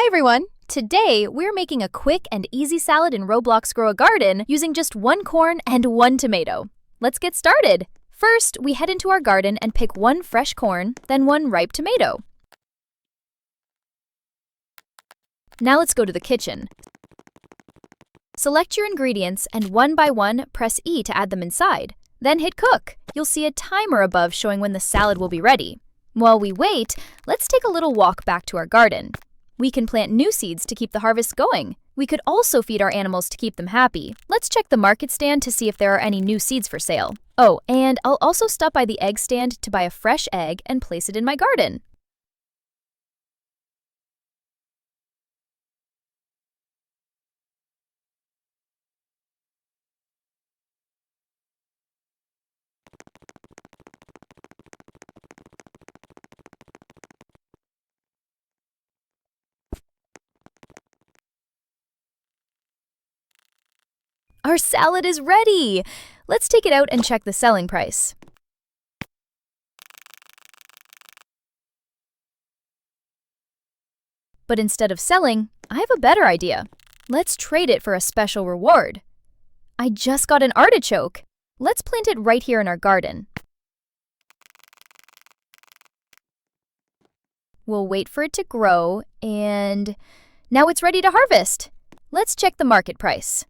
Hi everyone! Today, we're making a quick and easy salad in Roblox Grow a Garden using just 1 corn and 1 tomato. Let's get started! First, we head into our garden and pick 1 fresh corn, then 1 ripe tomato. Now let's go to the kitchen. Select your ingredients and one by one press E to add them inside. Then hit cook. You'll see a timer above showing when the salad will be ready. While we wait, let's take a little walk back to our garden. We can plant new seeds to keep the harvest going. We could also feed our animals to keep them happy. Let's check the market stand to see if there are any new seeds for sale. Oh, and I'll also stop by the egg stand to buy a fresh egg and place it in my garden. Our salad is ready! Let's take it out and check the selling price. But instead of selling, I have a better idea. Let's trade it for a special reward. I just got an artichoke. Let's plant it right here in our garden. We'll wait for it to grow, and now it's ready to harvest. Let's check the market price.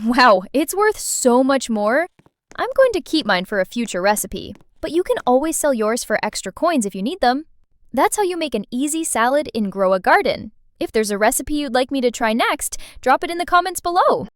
Wow, it's worth so much more. I'm going to keep mine for a future recipe, but you can always sell yours for extra coins if you need them. That's how you make an easy salad in Grow a Garden. If there's a recipe you'd like me to try next, drop it in the comments below.